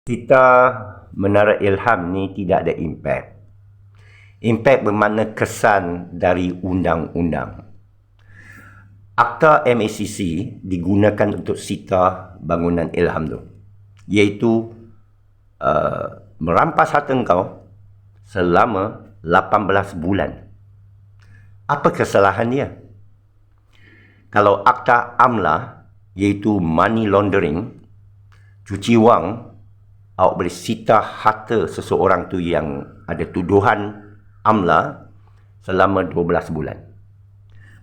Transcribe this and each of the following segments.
Kita Menara Ilham ni tidak ada impact. Impact bermakna kesan dari undang-undang. Akta MACC digunakan untuk sita bangunan Ilham tu, iaitu merampas harta engkau selama 18 bulan. Apa kesalahan dia? Kalau akta AMLA, iaitu money laundering, cuci wang, awak boleh sita harta seseorang tu yang ada tuduhan AMLA selama 12 bulan.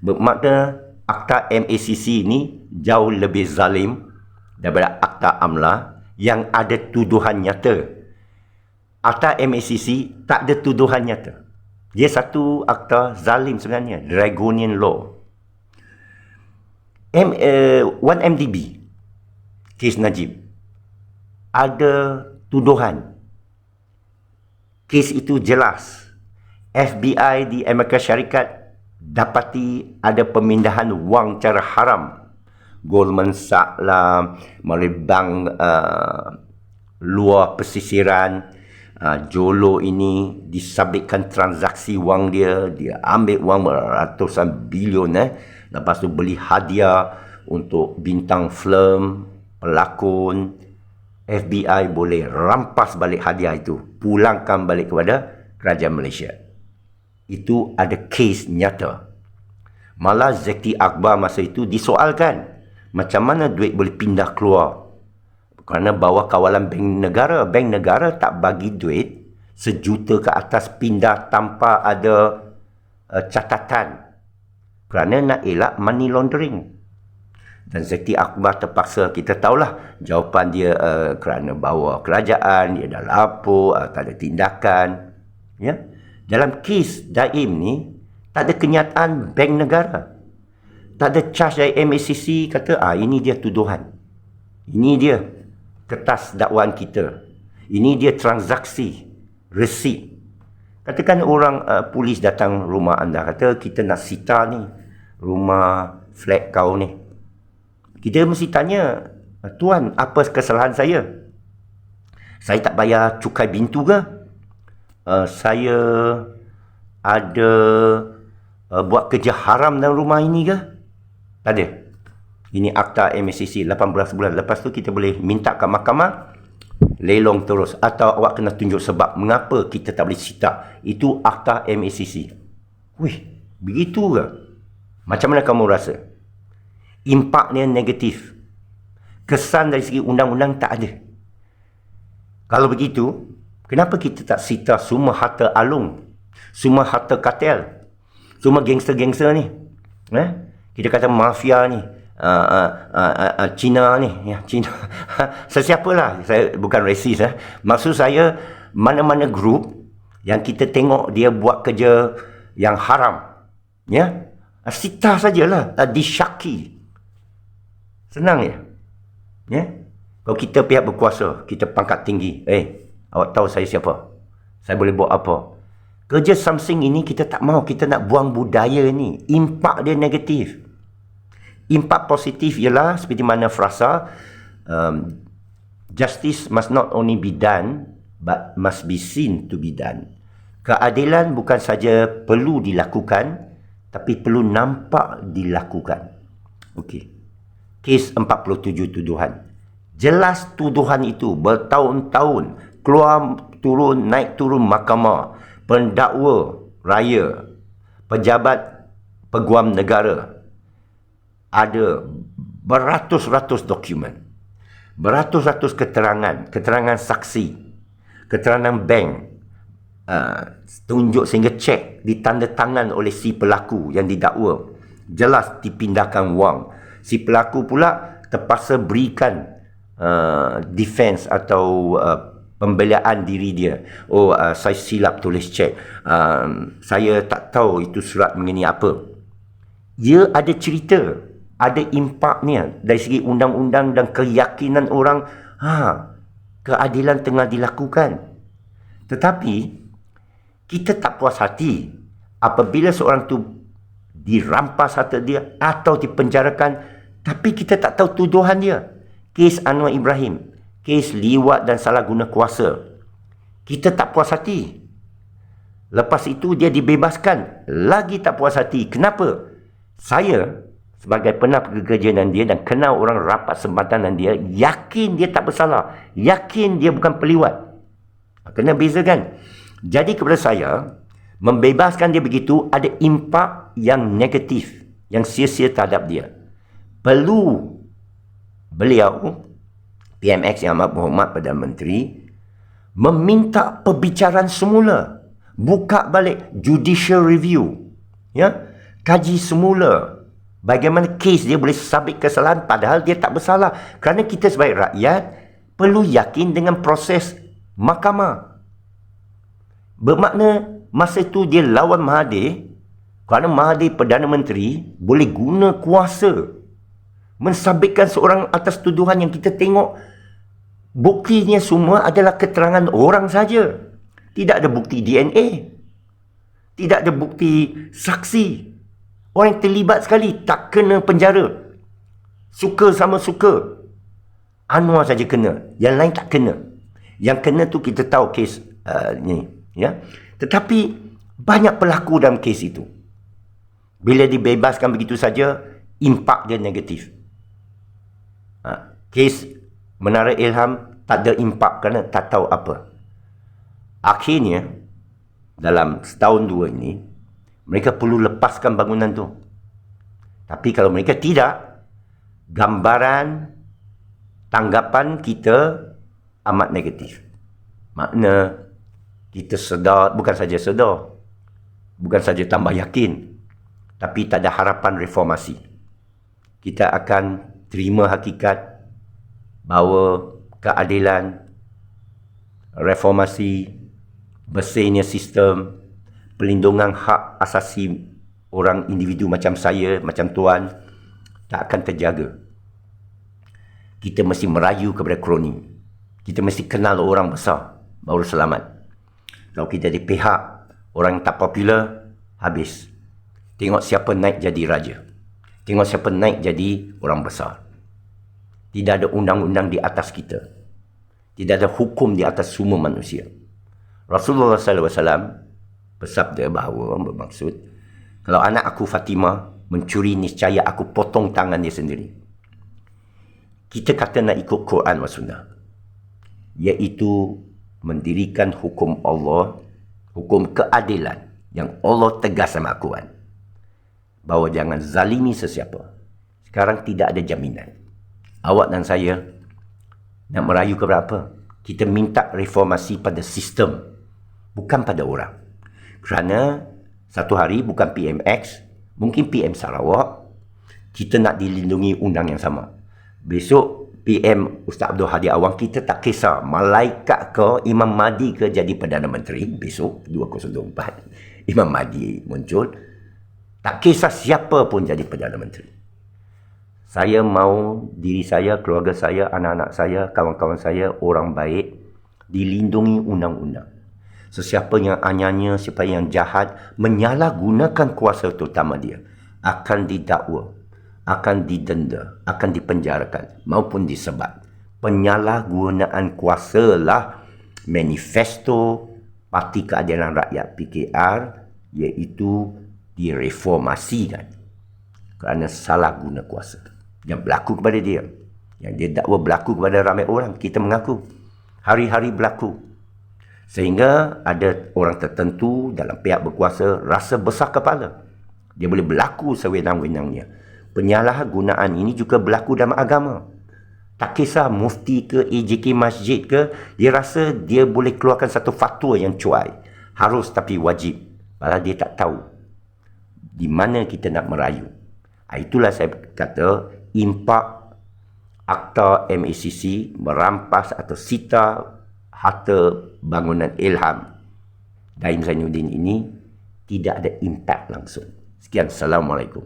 Bermakna akta MACC ni jauh lebih zalim daripada akta AMLA yang ada tuduhan nyata. Akta MACC tak ada tuduhan nyata. Dia satu akta zalim sebenarnya, Draconian law. 1MDB, kes Najib, ada tuduhan. Kes itu jelas. FBI di Amerika Syarikat dapati ada pemindahan wang cara haram. Goldman Sachs lah, melalui bank luar pesisiran. Jolo ini disabitkan transaksi wang dia. Dia ambil wang ratusan bilion. Lepas tu beli hadiah untuk bintang film, pelakon. FBI boleh rampas balik hadiah itu, pulangkan balik kepada kerajaan Malaysia. Itu ada kes nyata. Malah Zaki Akbar masa itu disoalkan, macam mana duit boleh pindah keluar? Kerana bawah kawalan bank negara. Bank negara tak bagi duit sejuta ke atas pindah tanpa ada catatan. Kerana nak elak money laundering. Dan Zaki Akbar terpaksa, kita tahulah jawapan dia kerana bawa kerajaan, dia dah lapor, tak ada tindakan. Ya? Dalam kes Daim ni, tak ada kenyataan bank negara. Tak ada charge dari MACC kata, ini dia tuduhan. Ini dia kertas dakwaan kita. Ini dia transaksi, resit. Katakan orang polis datang rumah anda, kata kita nak sita ni, rumah flat kau ni. Kita mesti tanya, tuan, apa kesalahan saya? Saya tak bayar cukai bintu ke? Saya ada buat kerja haram dalam rumah ini ke? Tak ada. Ini akta MACC 18 bulan. Lepas tu kita boleh minta ke mahkamah, lelong terus. Atau awak kena tunjuk sebab mengapa kita tak boleh sita. Itu akta MACC. Wih, begitu ke? Macam mana kamu rasa? Impaknya negatif. Kesan dari segi undang-undang tak ada. Kalau begitu, kenapa kita tak sita semua harta alung, semua harta kartel, semua gangster-gangster ni? Kita kata mafia ni, Cina ni, ya, Cina. Sesiapalah, saya bukan resis. Maksud saya, mana-mana grup yang kita tengok dia buat kerja yang haram, ya, sita sajalah, disyaki. Senang ya? Ya? Kalau kita pihak berkuasa, kita pangkat tinggi. Awak tahu saya siapa? Saya boleh buat apa? Kerja something ini kita tak mau. Kita nak buang budaya ni. Impak dia negatif. Impak positif ialah seperti mana frasa, justice must not only be done, but must be seen to be done. Keadilan bukan saja perlu dilakukan, tapi perlu nampak dilakukan. Okey. Kes 47 tuduhan. Jelas tuduhan itu bertahun-tahun keluar turun, naik turun mahkamah, pendakwa raya, pejabat peguam negara. Ada beratus-ratus dokumen, beratus-ratus keterangan saksi, keterangan bank, tunjuk sehingga cek ditandatangan oleh si pelaku yang didakwa. Jelas dipindahkan wang. Si pelaku pula terpaksa berikan defense atau pembelaan diri dia. Saya silap tulis cek. Saya tak tahu itu surat mengenai apa. Dia ada cerita, ada impaknya dari segi undang-undang dan keyakinan orang, keadilan tengah dilakukan. Tetapi kita tak puas hati apabila seorang tu dirampas harta dia atau dipenjarakan, tapi kita tak tahu tuduhan dia. Kes Anwar Ibrahim, kes liwat dan salah guna kuasa. Kita tak puas hati. Lepas itu dia dibebaskan. Lagi tak puas hati. Kenapa? Saya sebagai pernah bekerja dengan dia dan kenal orang rapat sempatan dengan dia, yakin dia tak bersalah. Yakin dia bukan peliwat. Kena bezakan. Jadi kepada saya, membebaskan dia begitu ada impak yang negatif, yang sia-sia terhadap dia. Perlu beliau, PMX yang amat berhormat Perdana Menteri, meminta perbicaraan semula. Buka balik judicial review. Ya, kaji semula bagaimana kes dia boleh sabit kesalahan padahal dia tak bersalah. Kerana kita sebagai rakyat perlu yakin dengan proses mahkamah. Bermakna masa itu dia lawan Mahathir, kerana Mahathir Perdana Menteri boleh guna kuasa mensabitkan seorang atas tuduhan yang kita tengok buktinya semua adalah keterangan orang saja. Tidak ada bukti DNA. Tidak ada bukti saksi. Orang yang terlibat sekali tak kena penjara. Suka sama suka. Anwar saja kena. Yang lain tak kena. Yang kena tu kita tahu kes ni. Ya? Tetapi banyak pelaku dalam kes itu. Bila dibebaskan begitu saja, impak dia negatif. Kes Menara Ilham tak ada impak kerana tak tahu apa. Akhirnya, dalam setahun dua ini, mereka perlu lepaskan bangunan tu. Tapi kalau mereka tidak, gambaran, tanggapan kita amat negatif. Makna, kita sedar, bukan saja sedar, bukan saja tambah yakin, tapi tak ada harapan reformasi. Kita akan terima hakikat bahawa keadilan, reformasi, bersihnya sistem, pelindungan hak asasi orang individu macam saya, macam tuan, tak akan terjaga. Kita mesti merayu kepada kroni. Kita mesti kenal orang besar, baru selamat. Kalau kita di pihak orang yang tak popular, habis. Tengok siapa naik jadi raja. Tengok siapa naik jadi orang besar. Tidak ada undang-undang di atas kita. Tidak ada hukum di atas semua manusia. Rasulullah SAW bersabda bahawa, bermaksud, kalau anak aku Fatimah mencuri, niscaya aku potong tangan dia sendiri. Kita kata nak ikut Quran dan Sunnah, iaitu mendirikan hukum Allah, hukum keadilan yang Allah tegas sama Al-Quran, bahawa jangan zalimi sesiapa. Sekarang tidak ada jaminan. Awak dan saya nak merayu kepada apa? Kita minta reformasi pada sistem, bukan pada orang. Kerana satu hari bukan PMX, mungkin PM Sarawak, kita nak dilindungi undang yang sama. Besok PM Ustaz Abdul Hadi Awang, kita tak kisah malaikat ke Imam Mahdi ke jadi Perdana Menteri. Besok 2024 Imam Mahdi muncul, tak kisah siapa pun jadi Perdana Menteri. Saya mau diri saya, keluarga saya, anak-anak saya, kawan-kawan saya, orang baik, dilindungi undang-undang. Sesiapa yang anyanya, siapa yang jahat, menyalahgunakan kuasa terutama dia, akan didakwa, akan didenda, akan dipenjarakan, maupun disebat. Penyalahgunaan kuasa lah manifesto Parti Keadilan Rakyat PKR, iaitu direformasikan kerana salah guna kuasa. Yang berlaku kepada dia, yang dia dakwa berlaku kepada ramai orang, kita mengaku hari-hari berlaku. Sehingga ada orang tertentu dalam pihak berkuasa rasa besar kepala. Dia boleh berlaku sewenang-wenangnya. Penyalahgunaan ini juga berlaku dalam agama. Tak kisah mufti ke, AJK masjid ke, dia rasa dia boleh keluarkan satu fatwa yang cuai. Harus tapi wajib. Padahal dia tak tahu di mana kita nak merayu. Itulah saya kata, impak Akta MACC merampas atau sita harta bangunan Ilham Daim Zainuddin ini tidak ada impak langsung. Sekian, Assalamualaikum.